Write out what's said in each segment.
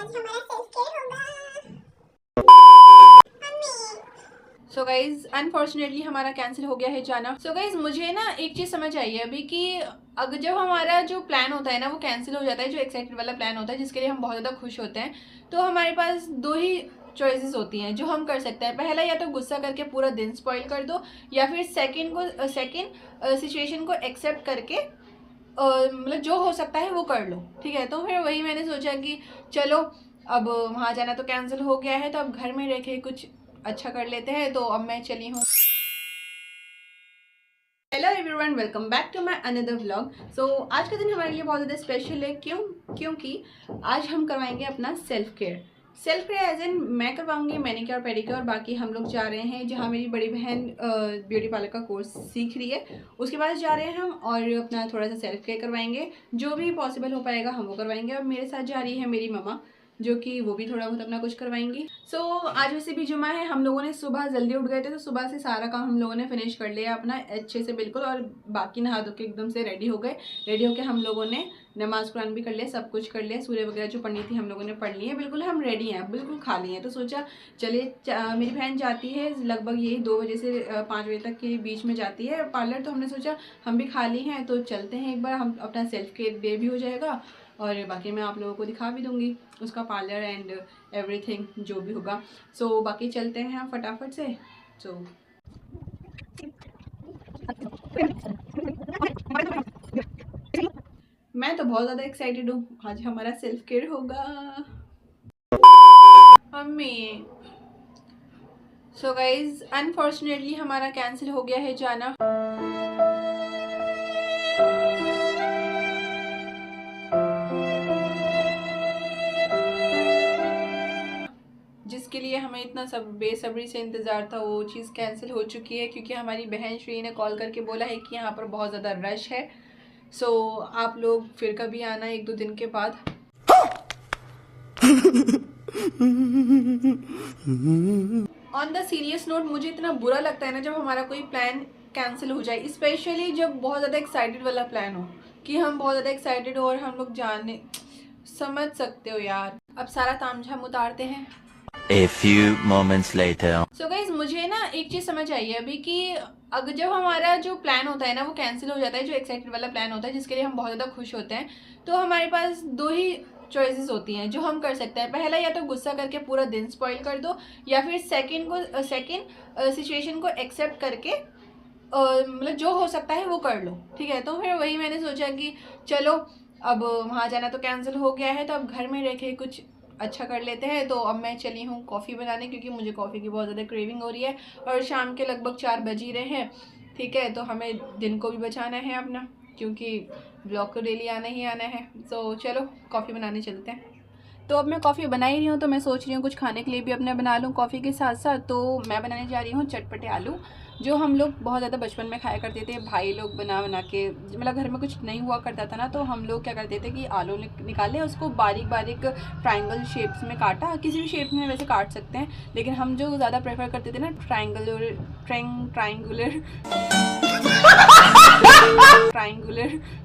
आज हमारा self care होगा। सो गाइज अनफॉर्चुनेटली हमारा कैंसिल हो गया है जाना। सो गाइज मुझे ना एक चीज़ समझ आई है अभी कि अगर जब हमारा जो प्लान होता है ना वो कैंसिल हो जाता है, जो एक्साइटेड वाला प्लान होता है जिसके लिए हम बहुत ज़्यादा खुश होते हैं, तो हमारे पास दो ही चॉइसेस होती हैं जो हम कर सकते हैं। पहला, या तो गुस्सा करके पूरा दिन स्पॉइल कर दो, या फिर सेकंड सिचुएशन को एक्सेप्ट करके मतलब जो हो सकता है वो कर लो। ठीक है, तो फिर वही मैंने सोचा कि चलो अब वहाँ जाना तो कैंसिल हो गया है, तो अब घर में रह के कुछ अच्छा कर लेते हैं। तो अब मैं चली हूँ। Hello everyone, welcome back to my another vlog. So आज का दिन हमारे लिए बहुत ज़्यादा स्पेशल है। क्योंकि आज हम करवाएंगे अपना self care. Self care as in मैं करवाऊंगी मैनिक्योर पेडिक्योर, और बाकी हम लोग जा रहे हैं जहाँ मेरी बड़ी बहन ब्यूटी पार्लर का कोर्स सीख रही है, उसके पास जा रहे हैं हम, और अपना थोड़ा सा सेल्फ केयर करवाएंगे। जो भी पॉसिबल हो पाएगा हम वो करवाएंगे। और मेरे साथ जा रही है मेरी मम्मा, जो कि वो भी थोड़ा बहुत अपना कुछ करवाएंगी। सो आज वैसे भी जुमा है, हम लोगों ने सुबह जल्दी उठ गए थे, तो सुबह से सारा काम हम लोगों ने फिनिश कर लिया अपना अच्छे से बिल्कुल, और बाकी नहा धो के एकदम से रेडी हो गए। रेडी होके हम लोगों ने नमाज कुरान भी कर लिया, सब कुछ कर लिया, सूर्य वगैरह जो पढ़नी थी हम लोगों ने पढ़ ली है। बिल्कुल हम रेडी हैं, बिल्कुल खाली हैं। तो सोचा चले, मेरी बहन जाती है लगभग यही 2 बजे से 5 बजे तक के बीच में जाती है पार्लर, तो हमने सोचा हम भी खाली हैं तो चलते हैं एक बार, हम अपना सेल्फ केयर डे भी हो जाएगा, और बाकी मैं आप लोगों को दिखा भी दूंगी उसका पार्लर एंड एवरीथिंग जो भी होगा। सो बाकी चलते हैं हम फटाफट से। सो मैं तो बहुत ज़्यादा एक्साइटेड हूँ, आज हमारा सेल्फ केयर होगा। मम्मी, सो गाइज अनफॉर्चुनेटली हमारा कैंसिल हो गया है जाना। जिसके लिए हमें इतना सब बेसब्री से इंतज़ार था, वो चीज़ कैंसिल हो चुकी है, क्योंकि हमारी बहन श्री ने कॉल करके बोला है कि यहाँ पर बहुत ज़्यादा रश है। सो आप लोग फिर कभी आना 1-2 दिन के बाद। ऑन द सीरियस नोट, मुझे इतना बुरा लगता है ना जब हमारा कोई प्लान कैंसिल हो जाए, स्पेशली जब बहुत ज़्यादा एक्साइटेड वाला प्लान हो, कि हम बहुत ज़्यादा एक्साइटेड हो और हम लोग जाने, समझ सकते हो यार। अब सारा तामझाम उतारते हैं। A few moments later. So guys मुझे ना एक चीज़ समझ आई है अभी कि अगर जब हमारा जो प्लान होता है ना वो कैंसिल हो जाता है, जो एक्साइटेड वाला प्लान होता है जिसके लिए हम बहुत ज़्यादा खुश होते हैं, तो हमारे पास दो ही चॉइसेस होती हैं जो हम कर सकते हैं। पहला, या तो गुस्सा करके पूरा दिन स्पॉइल कर दो, या फिर सेकंड सिचुएशन को एक्सेप्ट करके मतलब जो हो सकता है वो कर लो। ठीक है, तो फिर वही मैंने सोचा कि चलो अब वहाँ जाना तो कैंसिल हो गया है, तो अब घर में रह के कुछ अच्छा कर लेते हैं। तो अब मैं चली हूँ कॉफ़ी बनाने, क्योंकि मुझे कॉफ़ी की बहुत ज़्यादा क्रेविंग हो रही है, और शाम के लगभग 4 बज ही रहे हैं। ठीक है, तो हमें दिन को भी बचाना है अपना, क्योंकि ब्लॉग को डेली आना ही आना है। तो चलो कॉफ़ी बनाने चलते हैं। तो अब मैं कॉफ़ी बना ही रही हूँ, तो मैं सोच रही हूँ कुछ खाने के लिए भी अपने बना लूँ कॉफ़ी के साथ साथ। तो मैं बनाने जा रही हूँ चटपटे आलू, जो हम लोग बहुत ज़्यादा बचपन में खाया करते थे भाई लोग बना बना के। मतलब घर में कुछ नहीं हुआ करता था ना, तो हम लोग क्या करते थे कि आलू निकाले, उसको बारीक बारीक ट्रायंगल शेप्स में काटा, किसी भी शेप में वैसे काट सकते हैं, लेकिन हम जो ज़्यादा प्रेफर करते थे ना ट्रायंगुलर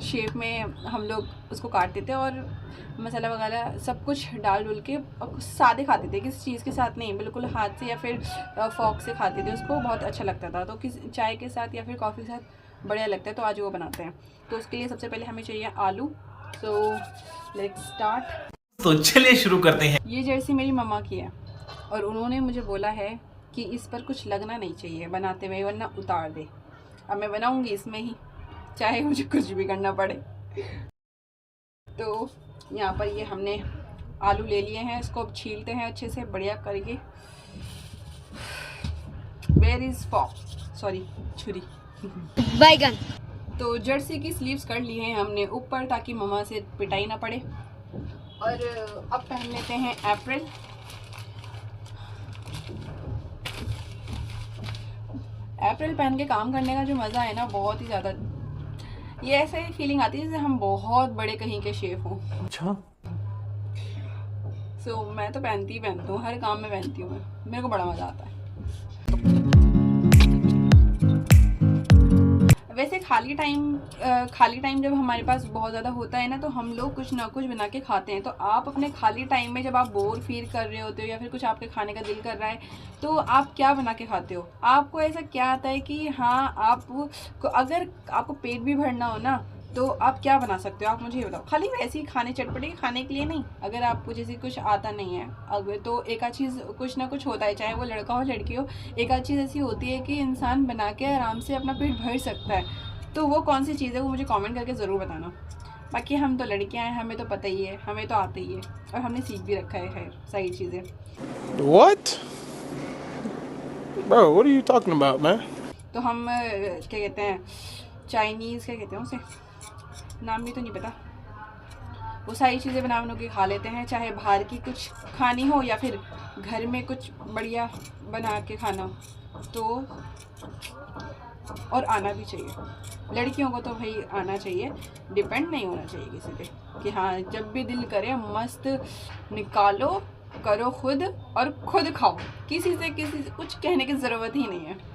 शेप में हम लोग उसको काटते थे, और मसाला वगैरह सब कुछ डाल डुल के सादे खाते थे, किसी चीज़ के साथ नहीं, बिल्कुल हाथ से या फिर फॉक से खाते थे। उसको बहुत अच्छा लगता था, तो किस चाय के साथ या फिर कॉफ़ी के साथ बढ़िया लगता है। तो आज वो बनाते हैं। तो उसके लिए सबसे पहले हमें चाहिए आलू। So let's start. तो चलिए शुरू करते हैं। ये जर्सी मेरी मम्मा की है, और उन्होंने मुझे बोला है कि इस पर कुछ लगना नहीं चाहिए बनाते हुए, वरना उतार दे। अब मैं बनाऊंगी इसमें ही, चाहे मुझे कुछ भी करना पड़े। तो यहाँ पर ये हमने आलू ले लिए हैं, इसको अब छीलते हैं अच्छे से बढ़िया करके। वेयर इज़ फॉक, सॉरी छुरी, बैगन। तो जर्सी की स्लीव्स कर ली हैं हमने ऊपर, ताकि मम्मा से पिटाई ना पड़े। और अब पहन लेते हैं एप्रन। एप्रन पहन के काम करने का जो मज़ा है ना, बहुत ही ज़्यादा, ये ऐसे ही फीलिंग आती है जैसे हम बहुत बड़े कहीं के शेफ हों। अच्छा, सो मैं तो पहनती हूँ, हर काम में पहनती हूँ मैं, मेरे को बड़ा मज़ा आता है। वैसे खाली टाइम जब हमारे पास बहुत ज़्यादा होता है ना, तो हम लोग कुछ ना कुछ बना के खाते हैं। तो आप अपने खाली टाइम में जब आप बोर फील कर रहे होते हो या फिर कुछ आपके खाने का दिल कर रहा है, तो आप क्या बना के खाते हो? आपको ऐसा क्या आता है कि हाँ, आपको अगर आपको पेट भी भरना हो ना, तो आप क्या बना सकते हो? आप मुझे ये बताओ। खाली वैसे ही खाने चटपटे खाने के लिए नहीं, अगर आपको जैसे कुछ आता नहीं है अगर, तो एक आध चीज़ कुछ ना कुछ होता है, चाहे वो लड़का हो लड़की हो, एक आध चीज़ ऐसी होती है कि इंसान बना के आराम से अपना पेट भर सकता है। तो वो कौन सी चीज़ है, वो मुझे कमेंट करके ज़रूर बताना। बाकी हम तो लड़कियां हैं, हमें तो पता ही है, हमें तो आता ही है और हमने सीख भी रखा है सारी चीज़ें। What? Bro, what are you talking about, man? तो हम क्या कहते हैं, चाइनीज़ क्या कहते हैं उसे, नाम भी तो नहीं पता, वो सारी चीज़ें बना के खा लेते हैं, चाहे बाहर की कुछ खानी हो या फिर घर में कुछ बढ़िया बना के खाना हो। तो और आना भी चाहिए लड़कियों को, तो भाई आना चाहिए, डिपेंड नहीं होना चाहिए किसी पे कि हाँ जब भी दिल करे मस्त निकालो, करो खुद और खुद खाओ, किसी से कुछ कहने की ज़रूरत ही नहीं है।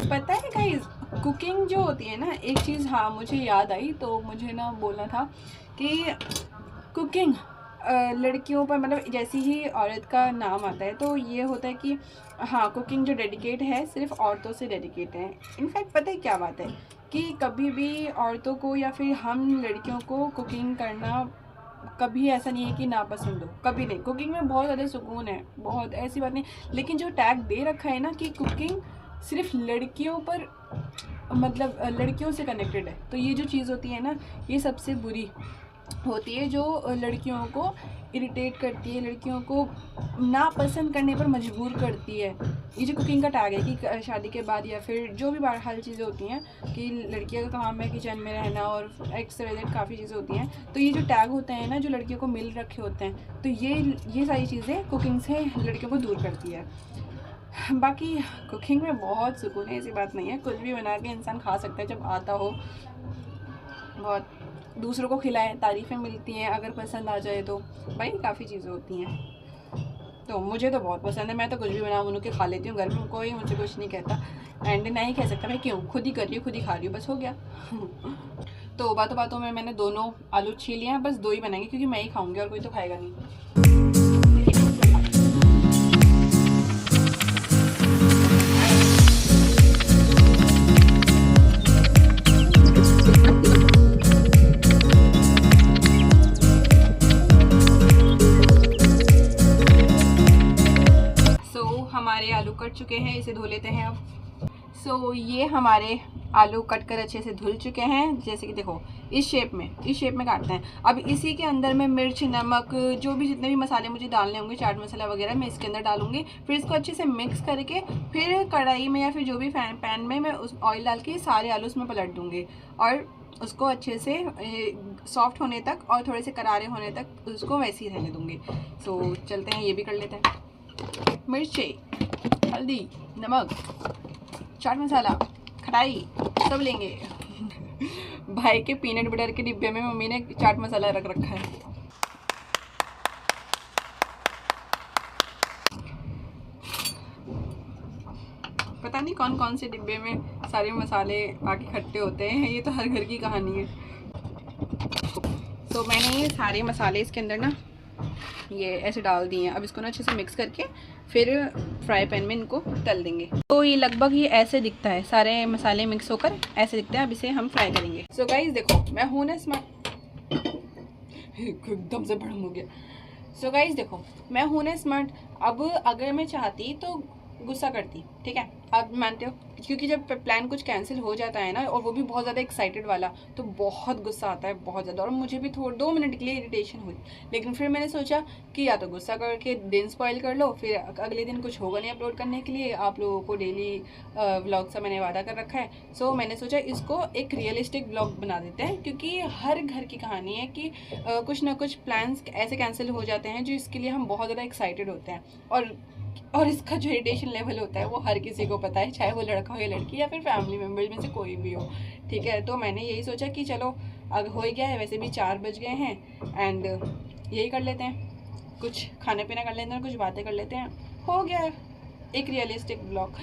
पता है गाइस, कुकिंग जो होती है ना, एक चीज़ हाँ मुझे याद आई, तो मुझे ना बोलना था कि कुकिंग लड़कियों पर, मतलब जैसी ही औरत का नाम आता है तो ये होता है कि हाँ कुकिंग जो डेडिकेट है सिर्फ औरतों से डेडिकेट है। इनफैक्ट पता है क्या बात है कि कभी भी औरतों को या फिर हम लड़कियों को कुकिंग करना कभी ऐसा नहीं है कि नापसंद हो, कभी नहीं। कुकिंग में बहुत ज़्यादा सुकून है, बहुत ऐसी बात नहीं, लेकिन जो टैग दे रखा है ना कि कुकिंग सिर्फ लड़कियों पर, मतलब लड़कियों से कनेक्टेड है, तो ये जो चीज़ होती है ना, ये सबसे बुरी होती है, जो लड़कियों को इरिटेट करती है, लड़कियों को नापसंद करने पर मजबूर करती है। ये जो कुकिंग का टैग है कि शादी के बाद या फिर जो भी बहरहाल चीज़ें होती हैं कि लड़कियों का काम है किचन में रहना और एक्स काफ़ी चीज़ें होती हैं, तो ये जो टैग होते हैं ना, जो लड़कियों को मिल रखे होते हैं, तो ये सारी चीज़ें कुकिंग से लड़कियों को दूर करती है। बाकी कुकिंग में बहुत सुकून है, ऐसी बात नहीं है, कुछ भी बना के इंसान खा सकता है जब आता हो, बहुत दूसरों को खिलाएं, तारीफ़ें मिलती हैं, अगर पसंद आ जाए तो भाई काफ़ी चीज़ें होती हैं। तो मुझे तो बहुत पसंद है, मैं तो कुछ भी बना के खा लेती हूँ, घर में कोई मुझे कुछ नहीं कहता एंड ना ही कह सकता मैं क्यों, खुद ही कर रही हूँ, खुद ही खा रही हूँ, बस हो गया। तो बातों में मैंने दोनों आलू छील लिए हैं, बस दो ही बनाएंगे क्योंकि मैं ही खाऊँगी और कोई तो खाएगा नहीं। हमारे आलू कट चुके हैं, इसे धो लेते हैं अब। ये हमारे आलू कट कर अच्छे से धुल चुके हैं, जैसे कि देखो इस शेप में काटते हैं। अब इसी के अंदर में मिर्च, नमक, जो भी जितने भी मसाले मुझे डालने होंगे, चाट मसाला वगैरह, मैं इसके अंदर डालूंगी। फिर इसको अच्छे से मिक्स करके फिर कढ़ाई में या फिर जो भी पैन में मैं उस ऑयल डाल के सारे आलू उसमें पलट दूँगी और उसको अच्छे से सॉफ्ट होने तक और थोड़े से करारे होने तक उसको वैसे ही रहने दूँगी। सो चलते हैं, ये भी कर लेते हैं। मिर्ची, हल्दी, नमक, चाट मसाला, खटाई सब लेंगे। भाई के पीनट बटर के डिब्बे में मम्मी ने चाट मसाला रख रखा है। पता नहीं कौन कौन से डिब्बे में सारे मसाले आके इकट्ठे होते हैं, ये तो हर घर की कहानी है। तो मैंने ये सारे मसाले इसके अंदर ना ये ऐसे डाल दिए हैं। अब इसको ना अच्छे से मिक्स करके फिर फ्राई पैन में इनको तल देंगे। तो ये लगभग ये ऐसे दिखता है, सारे मसाले मिक्स होकर ऐसे दिखते हैं। अब इसे हम फ्राई करेंगे। सो गाइस देखो, मैं हूँ ना स्मार्ट, एकदम से भड़म हो गया। सो गाइस देखो, मैं हूँ ना स्मार्ट। अब अगर मैं चाहती तो गुस्सा करती, ठीक है, आप मानते हो, क्योंकि जब प्लान कुछ कैंसिल हो जाता है ना, और वो भी बहुत ज़्यादा एक्साइटेड वाला, तो बहुत गुस्सा आता है, बहुत ज़्यादा। और मुझे भी 2 मिनट के लिए इरिटेशन हुई, लेकिन फिर मैंने सोचा कि या तो गुस्सा करके दिन स्पॉइल कर लो, फिर अगले दिन कुछ होगा नहीं अपलोड करने के लिए, आप लोगों को डेली व्लॉग से मैंने वादा कर रखा है। सो मैंने सोचा इसको एक रियलिस्टिक व्लॉग बना देते हैं, क्योंकि हर घर की कहानी है कि कुछ ना कुछ प्लान्स ऐसे कैंसिल हो जाते हैं जो इसके लिए हम बहुत ज़्यादा एक्साइटेड होते हैं, और इसका जो इरिटेशन लेवल होता है वो हर किसी को पता है, चाहे वो लड़का हो या लड़की या फिर फैमिली मेम्बर्स में से कोई भी हो, ठीक है। तो मैंने यही सोचा कि चलो अब हो ही गया है, वैसे भी 4 बज गए हैं एंड यही कर लेते हैं, कुछ खाने पीना कर लेते हैं, कुछ बातें कर लेते हैं, हो गया है। एक रियलिस्टिक ब्लॉग।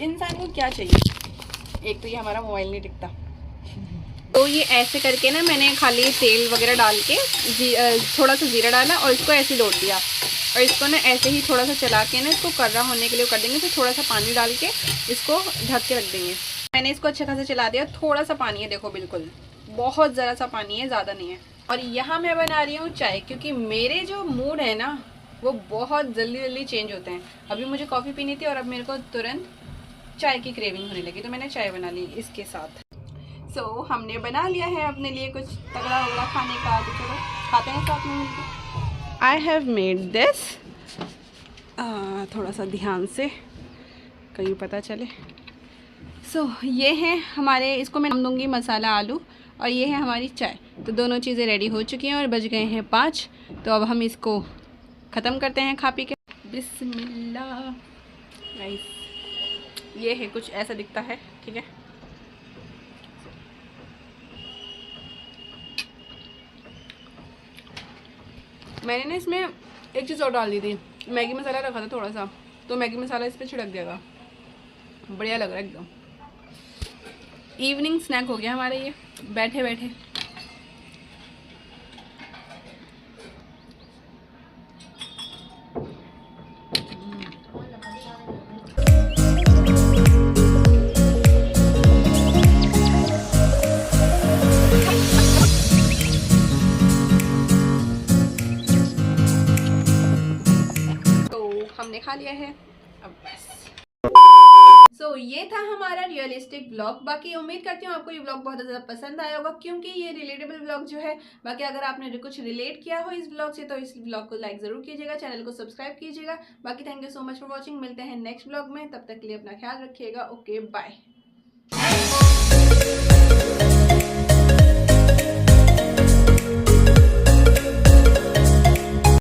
इंसान को क्या चाहिए, एक तो ये हमारा मोबाइल नहीं टिकता। तो ये ऐसे करके ना मैंने खाली तेल वगैरह डाल के थोड़ा सा ज़ीरा डाला और इसको ऐसे लौट दिया, और इसको ना ऐसे ही थोड़ा सा चला के ना इसको कर्रा होने के लिए कर देंगे। फिर थोड़ा सा पानी डाल के इसको ढक के रख देंगे। मैंने इसको अच्छा खासा चला दिया, थोड़ा सा पानी है देखो, बिल्कुल बहुत ज़रा सा पानी है, ज़्यादा नहीं है। और यहाँ मैं बना रही हूँ चाय, क्योंकि मेरे जो मूड है ना वो बहुत जल्दी जल्दी चेंज होते हैं। अभी मुझे कॉफ़ी पीनी थी और अब मेरे को तुरंत चाय की क्रेविंग होने लगी, तो मैंने चाय बना ली इसके साथ। सो हमने बना लिया है अपने लिए कुछ तगड़ा वगड़ा खाने का, तो चलो खाते हैं साथ में मिलकर। आई हैव मेड दिस, थोड़ा सा ध्यान से कहीं पता चले। सो ये है हमारे, इसको मैं नाम दूँगी मसाला आलू, और ये है हमारी चाय। तो दोनों चीज़ें रेडी हो चुकी हैं और बज गए हैं 5। तो अब हम इसको ख़त्म करते हैं खा पी के। बिस्मिल्लाह। नाइस, ये है कुछ ऐसा दिखता है, ठीक है। मैंने ना इसमें एक चीज़ और डाल दी थी, मैगी मसाला रखा था थोड़ा सा, तो मैगी मसाला इस पर छिड़क देगा, बढ़िया लग रहा है एकदम। इवनिंग स्नैक हो गया हमारा ये, बैठे बैठे। हमने खा लिया है अब बस। सो ये था हमारा रियलिस्टिक ब्लॉग। बाकी उम्मीद करती हूँ आपको ये ब्लॉग बहुत ज़्यादा पसंद आया होगा, क्योंकि ये रिलेटेबल ब्लॉग जो है। बाकी अगर आपने कुछ रिलेट किया हो इस ब्लॉग से तो इस ब्लॉग को लाइक ज़रूर कीजिएगा, चैनल को सब्सक्राइब कीजिएगा। बाकी thank you so much for watching. मिलते हैं नेक्स्ट ब्लॉग में, तब तक के लिए अपना ख्याल रखिएगा। Okay bye.